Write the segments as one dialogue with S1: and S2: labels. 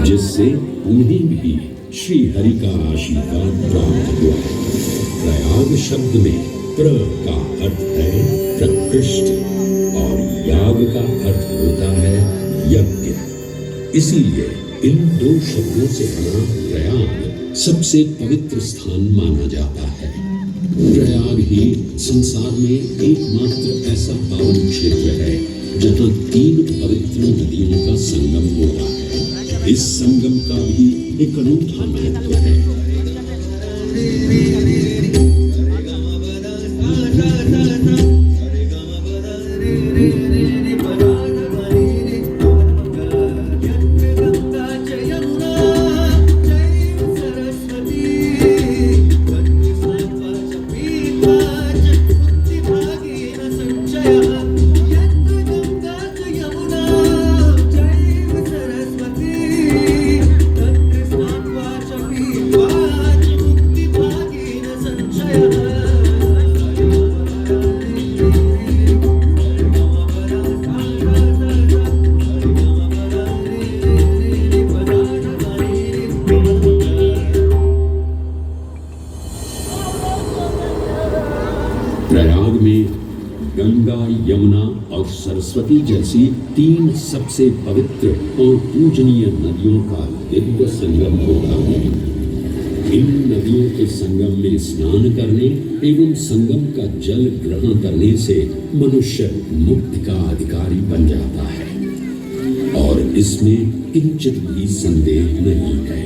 S1: जिससे उन्हें भी श्री हरि का आशीर्वाद प्राप्त हुआ। प्रयाग शब्द में प्र का अर्थ है प्रकृष्ट और याग का अर्थ होता है यज्ञ। इसीलिए इन दो शब्दों से बना प्रयाग सबसे पवित्र स्थान माना जाता है। प्रयाग ही संसार में एकमात्र ऐसा पावन क्षेत्र है जहाँ 3 पवित्र नदियों का संगम होता है। इस संगम का भी एक अनूठा महत्व है। प्रयाग में गंगा, यमुना और सरस्वती जैसी 3 सबसे पवित्र और पूजनीय नदियों का दिव्य संगम होता है। इन नदियों के संगम में स्नान करने एवं संगम का जल ग्रहण करने से मनुष्य मुक्ति का अधिकारी बन जाता है और इसमें किंचित भी संदेह नहीं है।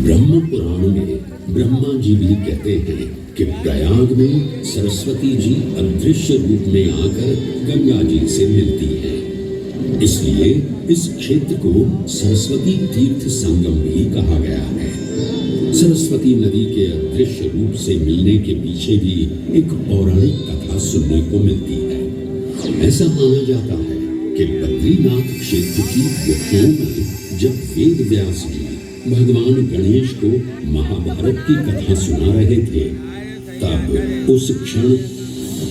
S1: ब्रह्म पुराण में ब्रह्मा जी भी कहते हैं कि प्रयाग में सरस्वती जी अदृश्य रूप में आकर गंगा जी से मिलती है। इसलिए इस क्षेत्र को सरस्वती तीर्थ संगम भी कहा गया है। सरस्वती नदी के अदृश्य रूप से मिलने के पीछे भी एक पौराणिक कथा सुनने को मिलती है। ऐसा माना जाता है कि बद्रीनाथ क्षेत्र की गुफाओं में जब वेद व्यास जी भगवान गणेश को महाभारत की कथा सुना रहे थे, तब उस क्षण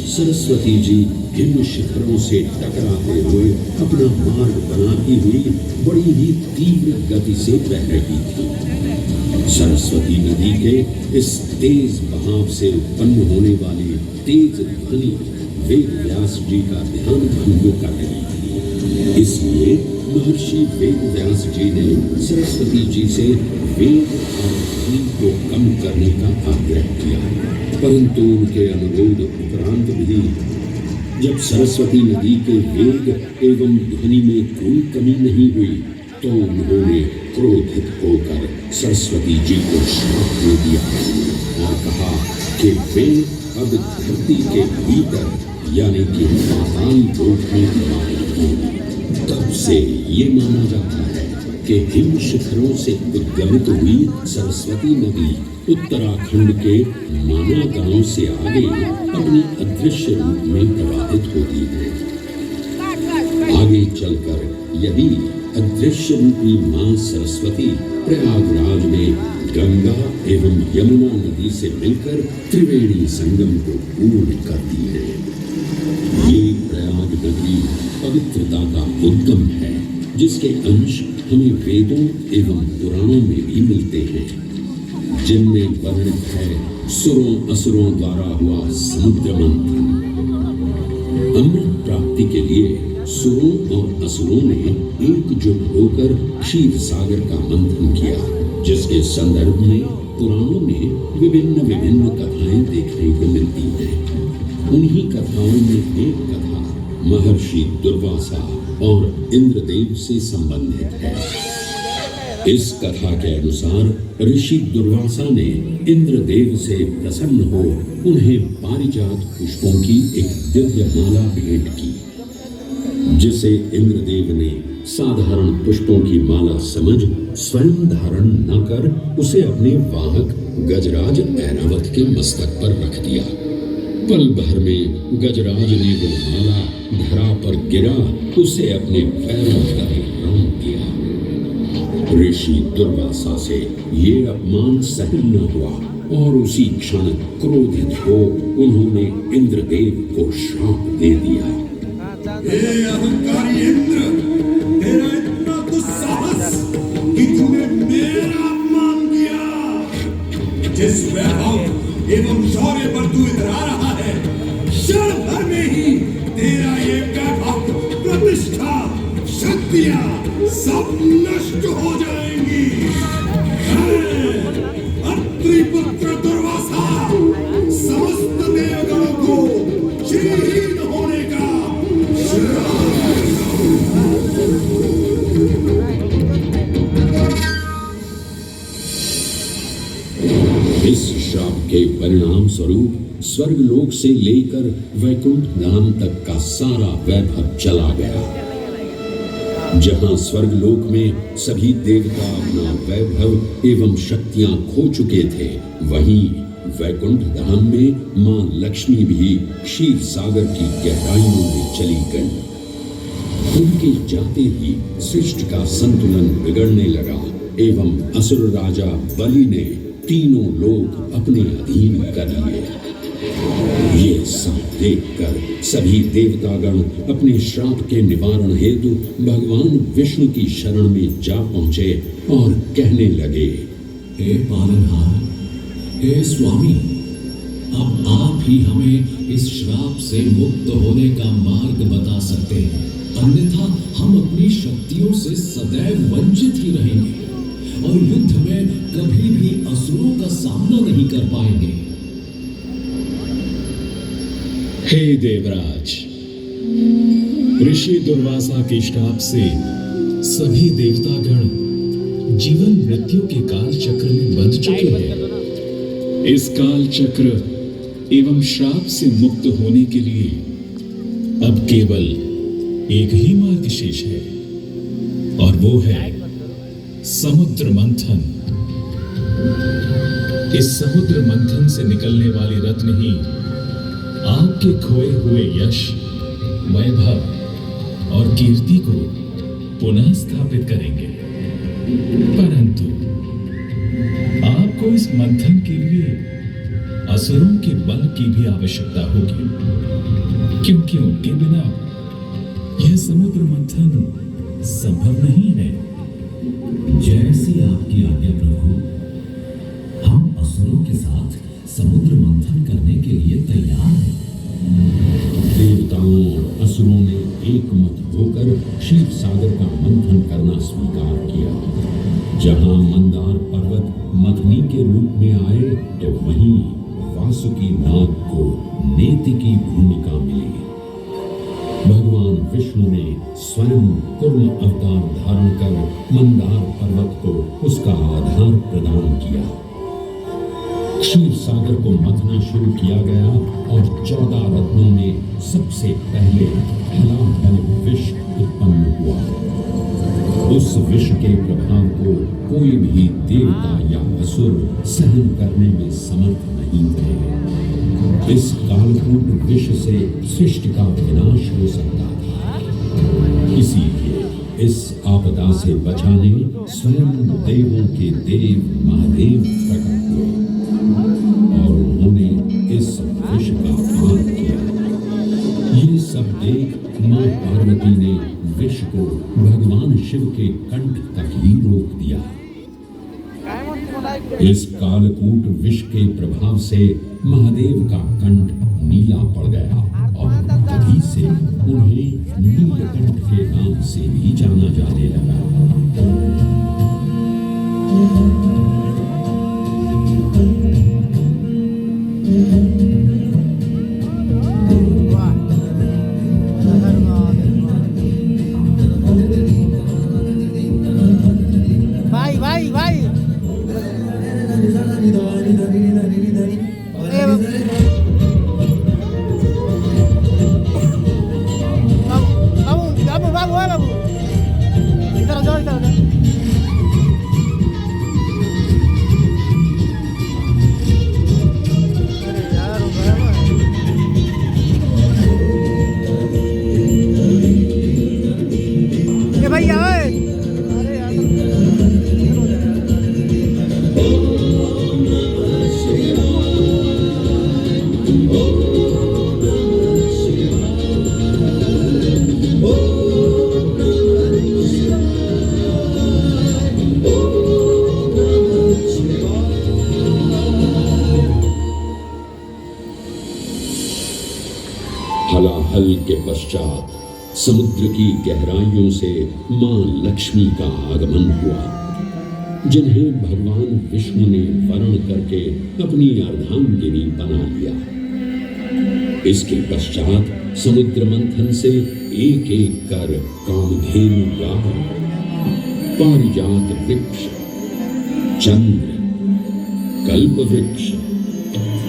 S1: सरस्वती जी हिम शिखरों से टकराते हुए अपना मार्ग बनाती हुई बड़ी ही तीव्र गति से बह रही थी। सरस्वती नदी के इस तेज बहाव से उत्पन्न होने वाली तेज ध्वनि वेद व्यास जी का ध्यान भंग कर रही थी। इसलिए महर्षि वेद व्यास जी ने सरस्वती जी से वेग और ध्वनि को कम करने का आग्रह किया, परंतु उनके अनुरोध उपरांत भी जब सरस्वती नदी के वेग एवं ध्वनि में कोई कमी नहीं हुई तो उन्होंने क्रोधित होकर सरस्वती जी को श्राप दे दिया और कहा कि वे अब धरती के भीतर यानी कि पाताल लोक में प्रवाहित होंगी। तब से ये माना जाता है कि हिम शिखरों से उद्गमित हुई सरस्वती नदी उत्तराखंड के माना गांव से आगे अपने अदृश्य रूप में प्रवाहित होती है। आगे चलकर यदि अदृश्य रूपी मां सरस्वती प्रयागराज में गंगा एवं यमुना नदी से मिलकर त्रिवेणी संगम को पूर्ण करती है। ये प्रयाग नदी पवित्रता का उद्गम है, जिसके अंश हमें वेदों एवं पुराणों में भी मिलते हैं, जिनमें वर्णित है सुरों असुरों द्वारा हुआ समुद्र मंथन। अमृत प्राप्ति के लिए सुरों और असुरों ने एकजुट होकर क्षीर सागर का मंथन किया, जिसके संदर्भ में पुराणों में विभिन्न कथाएं देखने को मिलती हैं। उन्हीं कथाओं में एक कथा महर्षि दुर्वासा और इंद्रदेव से संबंधित है। इस कथा के अनुसार ऋषि दुर्वासा ने इंद्रदेव से प्रसन्न हो उन्हें पारिजात पुष्पों की एक दिव्य माला भेंट की, जिसे इंद्रदेव ने साधारण पुष्पों की माला समझ स्वयं धारण न कर उसे अपने वाहक गजराज ऐरावत के मस्तक पर रख दिया। पल भर में गजराज ने वो माला धरा पर गिरा उसे अपने पैरों तले रौंद दिया। ऋषि दुर्वासा से ये अपमान सहन न हुआ और उसी क्षण क्रोधित हो उन्होंने इंद्रदेव को श्राप दे दिया।
S2: हे अहंकारी इंद्र, तेरा इतना दुस्साहस जिस वैभव एवं शौर्य पर तू इधर आ रहा है, क्षण भर में ही तेरा ये वैभव, प्रतिष्ठा, शक्तियां सब नष्ट हो जाएंगी। अत्रिपुत्र दुर्वासा समस्त देवगणों को श्रीहीन होने का श्राप
S1: इस श्राप के परिणाम स्वरूप स्वर्गलोक से लेकर वैकुंठ धाम तक का सारा वैभव चला गया। जहां स्वर्गलोक में सभी देवता अपना वैभव एवं शक्तियां खो चुके थे, वहीं वैकुंठ धाम में मां लक्ष्मी भी क्षीर सागर की गहराइयों में चली गई। उनके जाते ही सृष्टि का संतुलन बिगड़ने लगा एवं असुर राजा बलि ने तीनों लोग अपने अधीन कर लिए। ये सब देखकर सभी देवतागण अपने श्राप के निवारण हेतु भगवान विष्णु की शरण में जा पहुंचे और कहने लगे,
S3: हे पालनहार, हे स्वामी, अब आप ही हमें इस श्राप से मुक्त होने का मार्ग बता सकते हैं, अन्यथा हम अपनी शक्तियों से सदैव वंचित ही रहेंगे और युद्ध में कभी भी असुरों का सामना नहीं कर पाएंगे।
S4: हे देवराज, ऋषि दुर्वासा के श्राप से सभी देवतागण जीवन मृत्यु के काल चक्र में बंध चुके हैं। इस काल चक्र एवं श्राप से मुक्त होने के लिए अब केवल एक ही मार्ग शेष है और वो है समुद्र मंथन। इस समुद्र मंथन से निकलने वाले रत्न ही आपके खोए हुए यश, वैभव और कीर्ति को पुनः स्थापित करेंगे। परंतु आपको इस मंथन के लिए असुरों के बल की भी आवश्यकता होगी, क्योंकि उनके बिना यह समुद्र मंथन संभव नहीं है।
S3: जैसी आपकी आज्ञा प्रभु, हम असुरों के साथ समुद्र मंथन करने के लिए तैयार हैं।
S1: देवताओं और असुरों ने एक मत होकर क्षीर सागर का मंथन करना स्वीकार किया। जहां मंदार पर्वत मथनी के रूप में आए, तो वहीं वासुकी नाग को नेति की भूमिका मिली। भगवान विष्णु ने स्वयं कूर्म अवतार धारण कर मंदार पर्वत को उसका आधार प्रदान किया। क्षीर सागर को मथना शुरू किया गया और 14 रत्नों में सबसे पहले हलाहल विष उत्पन्न हुआ। उस विष के प्रभाव को कोई भी देवता या असुर सहन करने में समर्थ नहीं थे। इस कालकूट विष से सृष्टि का विनाश हो सकता था। इसीलिए इस आपदा से बचाने स्वयं देवों के देव महादेव प्रकट हुए और उन्होंने इस विष का पान किया। ये सब देख मां पार्वती ने विष को भगवान शिव के कंठ तक ही रोक दिया। इस कालकूट विष के प्रभाव से महादेव का कंठ नीला पड़ गया और तभी से उन्हें नीलकंठ के नाम से भी जाना जाने लगा।
S5: Babu, itar aja, itar.
S1: कोलाहल के पश्चात समुद्र की गहराइयों से मां लक्ष्मी का आगमन हुआ, जिन्हें भगवान विष्णु ने वरण करके अपनी अर्धांगिनी बना लिया। इसके पश्चात समुद्र मंथन से एक एक कर कामधेनु गाय, पारिजात वृक्ष, चंद्र, कल्प वृक्ष,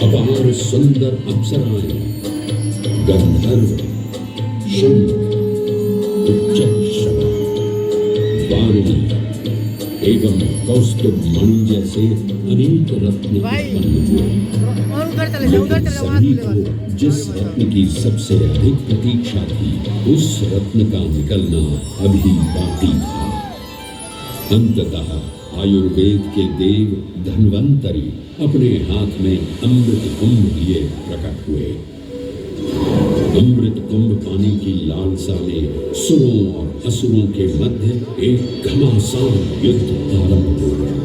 S1: अपार सुंदर अप्सराएं, गंधर्व, शंख, उच्चैःश्रवा, वारुणी एवं कौस्तुभ मणि जैसे अनेक रत्न उत्पन्न हुए। सभी को जिस रत्न की सबसे अधिक प्रतीक्षा थी, उस रत्न का निकलना अभी बाकी था। अंततः आयुर्वेद के देव धन्वंतरी अपने हाथ में अमृत कुंभ लिए प्रकट हुए। अमृत कुंभ पाने की लालसा में सुरों और असुरों के मध्य एक घमासान युद्ध आरंभ हो गया।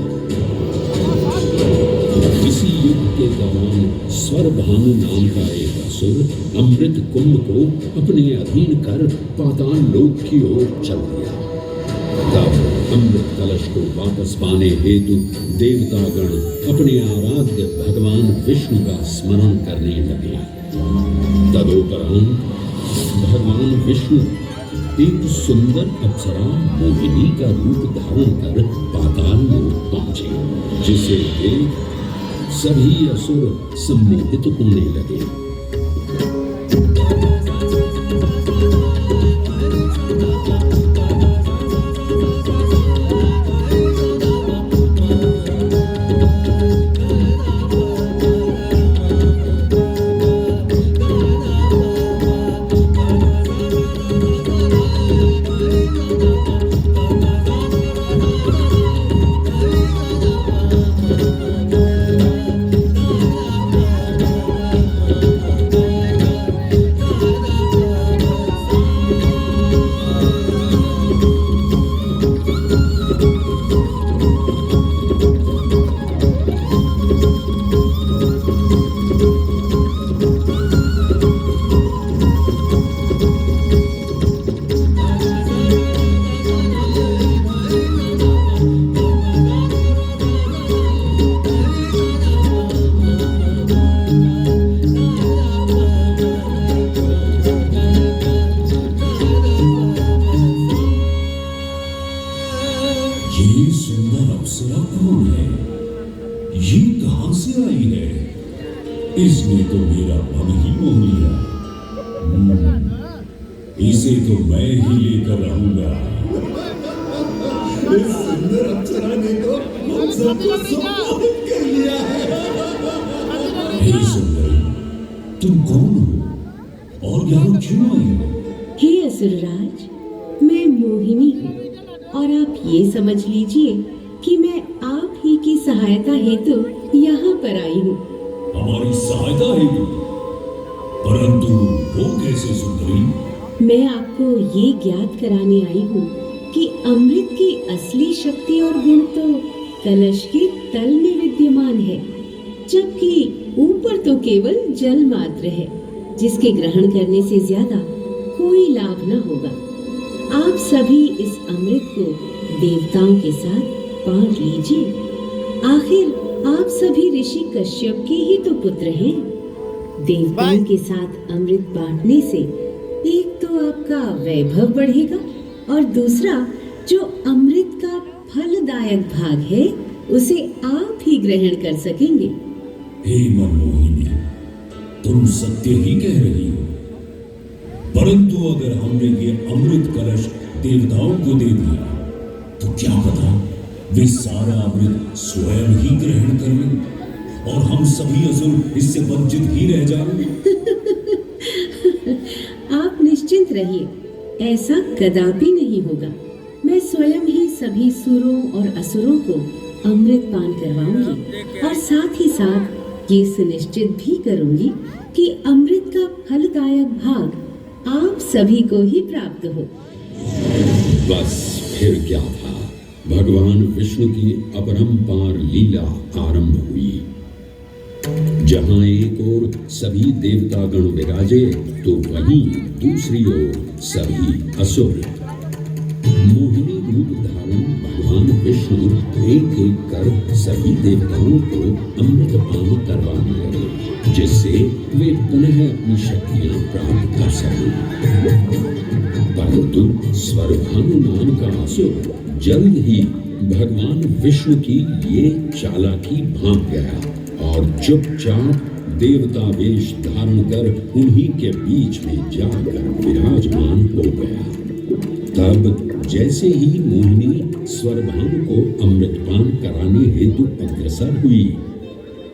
S1: इसी युद्ध के दौरान स्वरभानु नाम का एक असुर अमृत कुंभ को अपने अधीन कर पाताल लोक की ओर चल दिया। तब अमृत कलश को वापस पाने हेतु देवतागण अपने आराध्य भगवान विष्णु का स्मरण करने लगे। तदोपरांत भगवान विष्णु एक सुंदर अप्सरा मोहिनी का रूप धारण कर पाताल लोक पहुंचे, जिसे देख सभी असुर सम्मोहित होने लगे।
S2: इसने तो मेरा मन ही मोह लिया। इसे तो मैं ही लेकर रहूंगा। इस सुंदर अप्सरा ने तो हम सबको सम्मोहित कर लिया है। हे सुंदरी, तुम कौन हो और यहाँ क्यों आई हो?
S5: हे असुरराज, मैं मोहिनी हूँ और आप ये समझ लीजिए कि मैं आप ही की सहायता हेतु यहाँ पर आई हूँ।
S2: हमारी सहायता हेतु? परंतु वो कैसे सुंदरी?
S5: मैं आपको ये ज्ञात कराने आई हूँ कि अमृत की असली शक्ति और गुण तो कलश के तल में विद्यमान है, जबकि ऊपर तो केवल जल मात्र है, जिसके ग्रहण करने से ज्यादा कोई लाभ न होगा। आप सभी इस अमृत को देवताओं के साथ बांट लीजिए। आखिर आप सभी ऋषि कश्यप के ही तो पुत्र हैं। देवताओं के साथ अमृत बांटने से एक तो आपका वैभव बढ़ेगा और दूसरा जो अमृत का फलदायक भाग है उसे आप ही ग्रहण कर सकेंगे।
S2: हे मनमोहिनी, तुम सत्य ही कह रही हो। परंतु अगर हमने ये अमृत कलश देवताओं को दे दिया तो क्या पता वे सारा अमृत स्वयं ही ग्रहण कर लें और हम सभी असुर इससे वंचित ही रह जाएंगे।
S5: आप निश्चिंत रहिए, ऐसा कदापि नहीं होगा। मैं स्वयं ही सभी सुरों और असुरों को अमृत पान करवाऊंगी और साथ ही साथ ये सुनिश्चित भी करूंगी कि अमृत का फलदायक भाग आप सभी को ही प्राप्त हो।
S1: बस फिर क्या था, भगवान विष्णु की अपरंपार लीला आरंभ हुई। जहां एक ओर सभी देवतागण विराजे तो वहीं दूसरी ओर सभी असुर। मोहिनी रूप धारण भगवान विष्णु एक एक कर सभी देवताओं को अमृत पान करवाने लगे, जिससे वे पुनः अपनी शक्तियां प्राप्त कर सकें। परंतु स्वरभानु नाम का असुर जल्द ही भगवान विष्णु की ये चालाकी भांप गया और चुपचाप देवता वेश धारण कर उन्हीं के बीच में जाकर विराजमान हो गया। तब जैसे ही मोहिनी स्वरभानु को अमृतपान कराने हेतु अग्रसर हुई,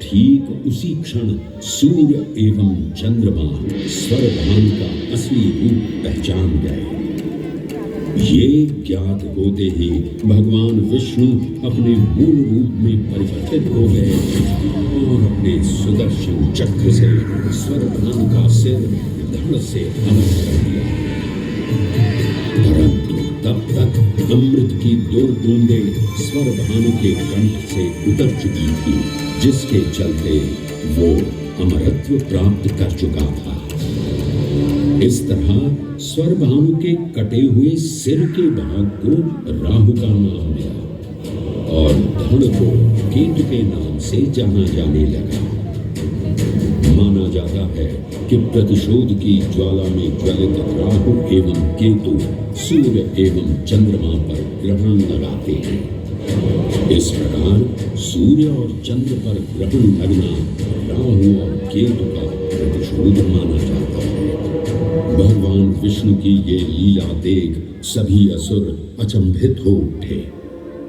S1: ठीक उसी क्षण सूर्य एवं चंद्रमा स्वरभानु का असली रूप पहचान गए। ये ज्ञात होते ही भगवान विष्णु अपने मूल रूप में परिवर्तित हो गए और अपने सुदर्शन चक्र से स्वरभानु का सिर धड़ से अलग कर दिया। परंतु तब तक अमृत की 2 बूंदें स्वरभानु के कंठ से उतर चुकी थी, जिसके चलते वो अमरत्व प्राप्त कर चुका था। इस तरह स्वरभानु के कटे हुए सिर के भाग को राहु का नाम मिला और धड़ को केतु के नाम से जाना जाने लगा। माना जाता है कि प्रतिशोध की ज्वाला में ज्वलित राहु एवं केतु सूर्य एवं चंद्रमा पर ग्रहण लगाते हैं। इस प्रकार सूर्य और चंद्र पर ग्रहण लगना राहु और केतु का प्रतिशोध माना जाता है। भगवान विष्णु की ये लीला देख सभी असुर अचंभित हो उठे।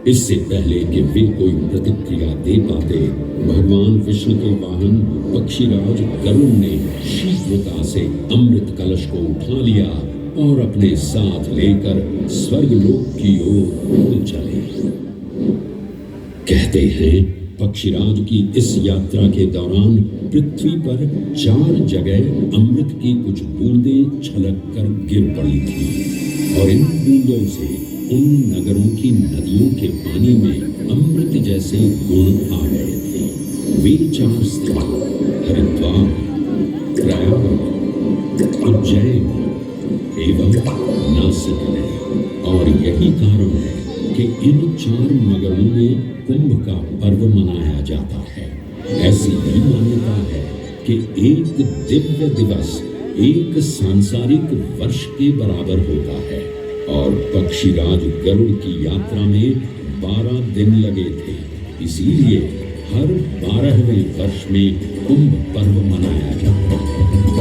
S1: इससे पहले कि वे कोई प्रतिक्रिया दे पाते, भगवान विष्णु के वाहन पक्षीराज गरुड़ ने शीघ्रता से अमृत कलश को उठा लिया और अपने साथ लेकर स्वर्गलोक की ओर उड़ चले। कहते हैं पक्षीराज की इस यात्रा के दौरान पृथ्वी पर 4 जगह अमृत की कुछ बूंदें छलक कर गिर पड़ी थी और इन बूंदों से उन नगरों की नदियों के पानी में अमृत जैसे गुण आ गए थे। वे 4 स्थान हरिद्वार, प्रयाग, उज्जैन एवं नासिक है और यही कारण है कि इन 4 नगरों में कुंभ का पर्व मनाया जाता है। ऐसी भी मान्यता है कि एक दिव्य दिवस एक सांसारिक वर्ष के बराबर होता है और पक्षीराज गरुड़ की यात्रा में 12 दिन लगे थे। इसीलिए हर 12वें वर्ष में कुंभ पर्व मनाया जाता है।